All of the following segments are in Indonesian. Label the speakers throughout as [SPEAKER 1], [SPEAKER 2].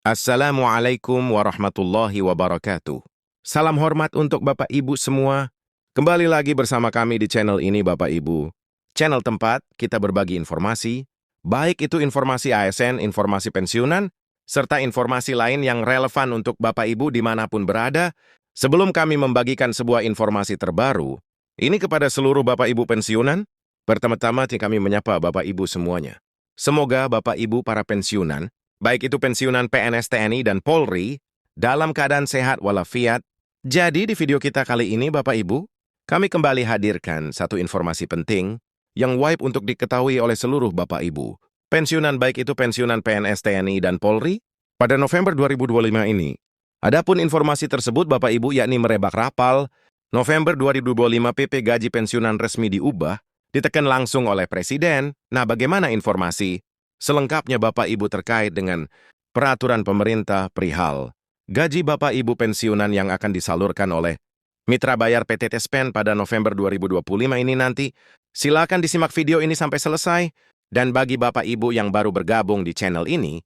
[SPEAKER 1] Assalamualaikum warahmatullahi wabarakatuh. Salam hormat untuk Bapak Ibu semua. Kembali lagi bersama kami di channel ini Bapak Ibu. Channel tempat kita berbagi informasi, baik itu informasi ASN, informasi pensiunan, serta informasi lain yang relevan untuk Bapak Ibu dimanapun berada. Sebelum kami membagikan sebuah informasi terbaru, ini kepada seluruh Bapak Ibu pensiunan, pertama-tama kami menyapa Bapak Ibu semuanya. Semoga Bapak Ibu para pensiunan, baik itu pensiunan PNS TNI dan Polri, dalam keadaan sehat walafiat. Jadi di video kita kali ini Bapak Ibu, kami kembali hadirkan satu informasi penting yang wajib untuk diketahui oleh seluruh Bapak Ibu. Pensiunan baik itu pensiunan PNS TNI dan Polri, pada November 2025 ini. Adapun informasi tersebut Bapak Ibu yakni merebak rapal, November 2025 PP gaji pensiunan resmi diubah, ditekan langsung oleh Presiden. Nah, bagaimana informasi selengkapnya Bapak Ibu terkait dengan peraturan pemerintah perihal gaji Bapak Ibu pensiunan yang akan disalurkan oleh Mitra Bayar PT Taspen pada November 2025 ini nanti? Silakan disimak video ini sampai selesai. Dan bagi Bapak Ibu yang baru bergabung di channel ini,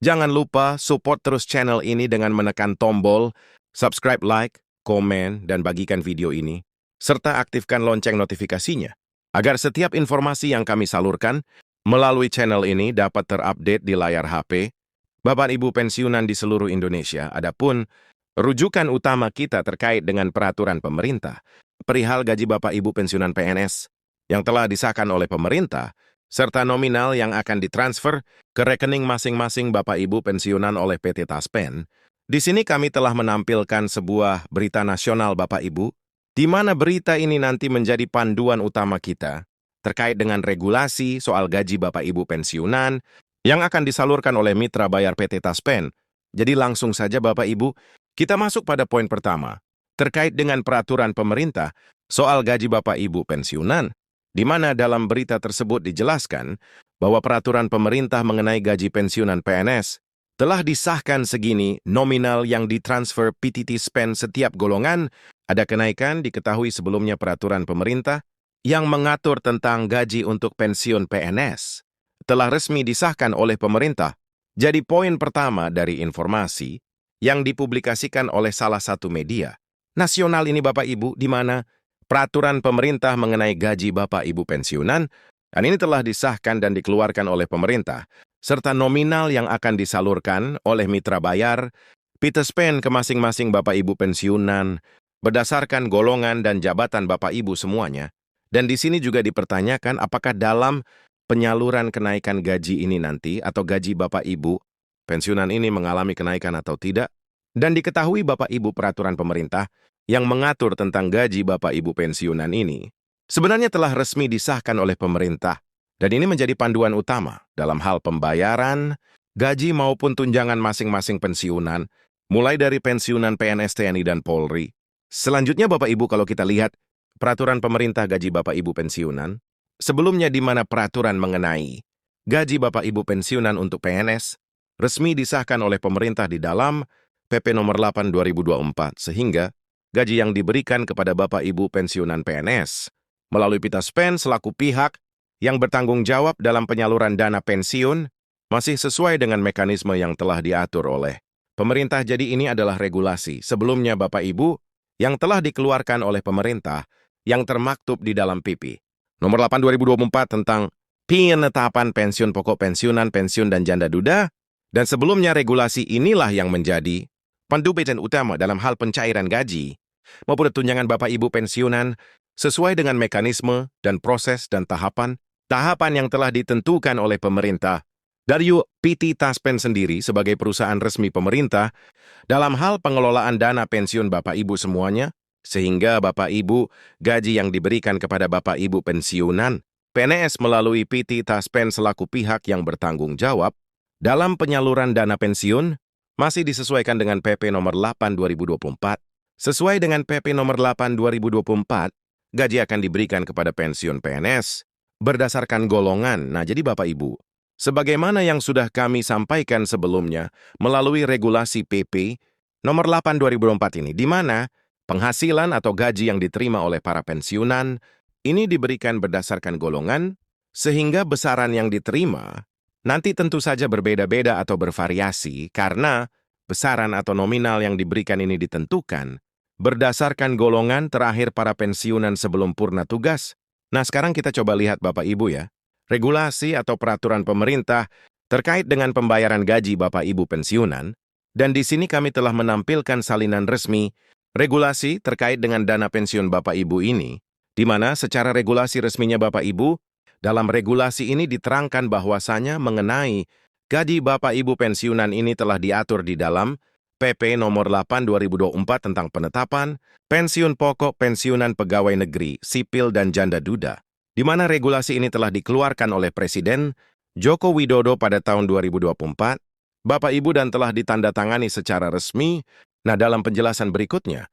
[SPEAKER 1] jangan lupa support terus channel ini dengan menekan tombol subscribe, like, komen, dan bagikan video ini, serta aktifkan lonceng notifikasinya, agar setiap informasi yang kami salurkan melalui channel ini dapat terupdate di layar HP Bapak Ibu pensiunan di seluruh Indonesia. Adapun rujukan utama kita terkait dengan peraturan pemerintah perihal gaji Bapak Ibu pensiunan PNS yang telah disahkan oleh pemerintah, serta nominal yang akan ditransfer ke rekening masing-masing Bapak Ibu pensiunan oleh PT Taspen. Di sini kami telah menampilkan sebuah berita nasional Bapak Ibu, di mana berita ini nanti menjadi panduan utama kita terkait dengan regulasi soal gaji Bapak Ibu pensiunan yang akan disalurkan oleh Mitra Bayar PT Taspen. Jadi langsung saja Bapak Ibu, kita masuk pada poin pertama, terkait dengan peraturan pemerintah soal gaji Bapak Ibu pensiunan, di mana dalam berita tersebut dijelaskan bahwa peraturan pemerintah mengenai gaji pensiunan PNS telah disahkan segini nominal yang ditransfer PT Taspen setiap golongan. Ada kenaikan diketahui sebelumnya peraturan pemerintah yang mengatur tentang gaji untuk pensiun PNS telah resmi disahkan oleh pemerintah. Jadi poin pertama dari informasi yang dipublikasikan oleh salah satu media nasional ini Bapak Ibu, di mana peraturan pemerintah mengenai gaji Bapak Ibu pensiunan, dan ini telah disahkan dan dikeluarkan oleh pemerintah, serta nominal yang akan disalurkan oleh Mitra Bayar PT Taspen ke masing-masing Bapak Ibu pensiunan berdasarkan golongan dan jabatan Bapak Ibu semuanya. Dan di sini juga dipertanyakan apakah dalam penyaluran kenaikan gaji ini nanti atau gaji Bapak Ibu pensiunan ini mengalami kenaikan atau tidak. Dan diketahui Bapak Ibu peraturan pemerintah yang mengatur tentang gaji Bapak Ibu pensiunan ini sebenarnya telah resmi disahkan oleh pemerintah. Dan ini menjadi panduan utama dalam hal pembayaran gaji maupun tunjangan masing-masing pensiunan, mulai dari pensiunan PNS TNI dan Polri. Selanjutnya Bapak Ibu, kalau kita lihat peraturan pemerintah gaji Bapak Ibu pensiunan, sebelumnya di mana peraturan mengenai gaji Bapak Ibu pensiunan untuk PNS resmi disahkan oleh pemerintah di dalam PP nomor 8 2024, sehingga gaji yang diberikan kepada Bapak Ibu pensiunan PNS melalui PT Taspen selaku pihak yang bertanggung jawab dalam penyaluran dana pensiun masih sesuai dengan mekanisme yang telah diatur oleh pemerintah. Jadi ini adalah regulasi sebelumnya Bapak Ibu yang telah dikeluarkan oleh pemerintah yang termaktub di dalam PP nomor 8 2024 tentang penetapan pensiun pokok pensiunan, pensiun dan janda duda. Dan sebelumnya regulasi inilah yang menjadi panduan utama dalam hal pencairan gaji maupun tunjangan Bapak Ibu pensiunan sesuai dengan mekanisme dan proses dan tahapan yang telah ditentukan oleh pemerintah. Dari PT Taspen sendiri sebagai perusahaan resmi pemerintah dalam hal pengelolaan dana pensiun Bapak Ibu semuanya, sehingga Bapak Ibu gaji yang diberikan kepada Bapak Ibu pensiunan PNS melalui PT Taspen selaku pihak yang bertanggung jawab dalam penyaluran dana pensiun masih disesuaikan dengan PP nomor 8 2024. Sesuai dengan PP nomor 8 2024, gaji akan diberikan kepada pensiun PNS berdasarkan golongan. Nah, jadi Bapak Ibu, sebagaimana yang sudah kami sampaikan sebelumnya melalui regulasi PP nomor 8 2024 ini, di mana penghasilan atau gaji yang diterima oleh para pensiunan ini diberikan berdasarkan golongan, sehingga besaran yang diterima Nanti tentu saja berbeda-beda atau bervariasi karena besaran atau nominal yang diberikan ini ditentukan berdasarkan golongan terakhir para pensiunan sebelum purna tugas. Nah, sekarang kita coba lihat Bapak Ibu ya. Regulasi atau peraturan pemerintah terkait dengan pembayaran gaji Bapak Ibu pensiunan, dan di sini kami telah menampilkan salinan resmi regulasi terkait dengan dana pensiun Bapak Ibu ini, di mana secara regulasi resminya Bapak Ibu, dalam regulasi ini diterangkan bahwasanya mengenai gaji Bapak Ibu pensiunan ini telah diatur di dalam PP nomor 8 2024 tentang penetapan pensiun pokok pensiunan pegawai negeri, sipil dan janda duda, di mana regulasi ini telah dikeluarkan oleh Presiden Joko Widodo pada tahun 2024, Bapak Ibu, dan telah ditandatangani secara resmi. Nah, dalam penjelasan berikutnya,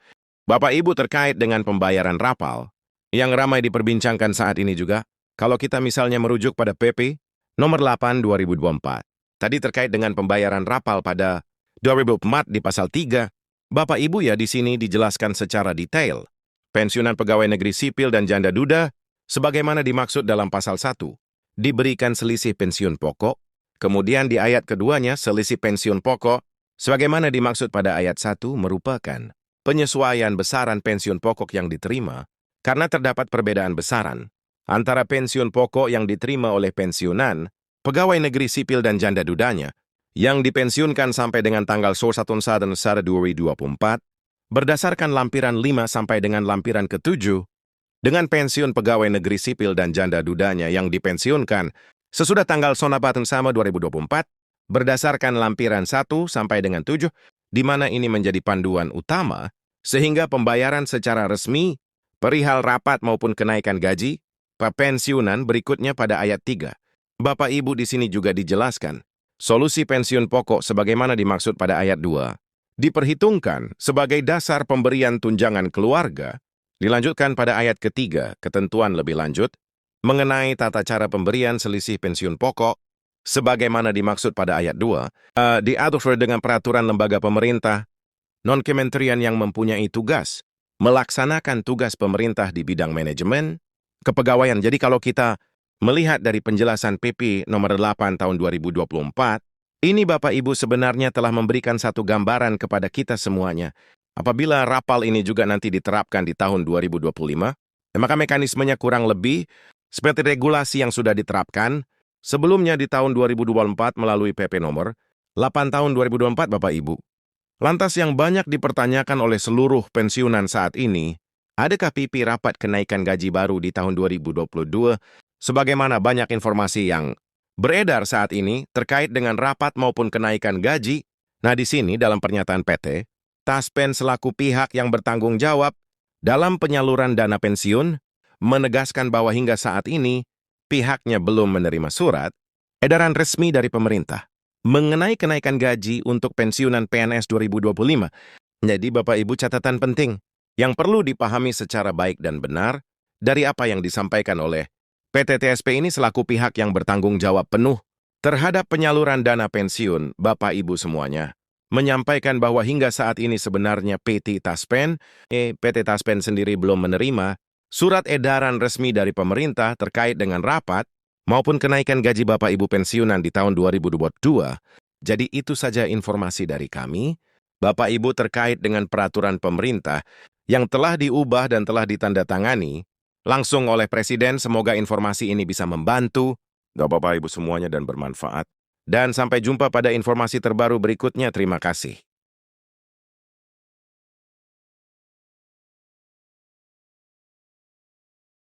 [SPEAKER 1] Bapak Ibu, terkait dengan pembayaran rapal, yang ramai diperbincangkan saat ini juga, kalau kita misalnya merujuk pada PP nomor 8 2024, tadi terkait dengan pembayaran rapal pada 2024 di pasal 3, Bapak Ibu ya di sini dijelaskan secara detail. Pensiunan pegawai negeri sipil dan janda duda, sebagaimana dimaksud dalam pasal 1, diberikan selisih pensiun pokok, kemudian di ayat keduanya selisih pensiun pokok, sebagaimana dimaksud pada ayat 1 merupakan penyesuaian besaran pensiun pokok yang diterima, karena terdapat perbedaan besaran antara pensiun pokok yang diterima oleh pensiunan, pegawai negeri sipil dan janda dudanya, yang dipensiunkan sampai dengan tanggal 1 2024, berdasarkan lampiran 5 sampai dengan lampiran ke-7, dengan pensiun pegawai negeri sipil dan janda dudanya yang dipensiunkan sesudah tanggal 1 sama 2024, berdasarkan lampiran 1 sampai dengan 7, di mana ini menjadi panduan utama, sehingga pembayaran secara resmi, perihal rapat maupun kenaikan gaji, pensiunan berikutnya pada ayat 3. Bapak Ibu di sini juga dijelaskan, solusi pensiun pokok sebagaimana dimaksud pada ayat 2, diperhitungkan sebagai dasar pemberian tunjangan keluarga, dilanjutkan pada ayat ketiga, ketentuan lebih lanjut, mengenai tata cara pemberian selisih pensiun pokok, sebagaimana dimaksud pada ayat 2, diatur dengan peraturan lembaga pemerintah, non-kementerian yang mempunyai tugas, melaksanakan tugas pemerintah di bidang manajemen, kepegawaian. Jadi kalau kita melihat dari penjelasan PP nomor 8 tahun 2024, ini Bapak Ibu sebenarnya telah memberikan satu gambaran kepada kita semuanya. Apabila rapal ini juga nanti diterapkan di tahun 2025, maka mekanismenya kurang lebih seperti regulasi yang sudah diterapkan sebelumnya di tahun 2024 melalui PP nomor 8 tahun 2024 Bapak Ibu. Lantas yang banyak dipertanyakan oleh seluruh pensiunan saat ini, adakah PP rapat kenaikan gaji baru di tahun 2022? Sebagaimana banyak informasi yang beredar saat ini terkait dengan rapat maupun kenaikan gaji. Nah, di sini dalam pernyataan PT, Taspen selaku pihak yang bertanggung jawab dalam penyaluran dana pensiun menegaskan bahwa hingga saat ini pihaknya belum menerima surat edaran resmi dari pemerintah mengenai kenaikan gaji untuk pensiunan PNS 2025. Jadi Bapak Ibu, catatan penting yang perlu dipahami secara baik dan benar dari apa yang disampaikan oleh PT TSP ini selaku pihak yang bertanggung jawab penuh terhadap penyaluran dana pensiun. Bapak Ibu semuanya menyampaikan bahwa hingga saat ini sebenarnya PT Taspen sendiri belum menerima surat edaran resmi dari pemerintah terkait dengan rapat maupun kenaikan gaji Bapak Ibu pensiunan di tahun 2022. Jadi itu saja informasi dari kami, Bapak Ibu, terkait dengan peraturan pemerintah yang telah diubah dan telah ditandatangani langsung oleh Presiden. Semoga informasi ini bisa membantu Bapak Ibu semuanya dan bermanfaat. Dan sampai jumpa pada informasi terbaru berikutnya. Terima kasih.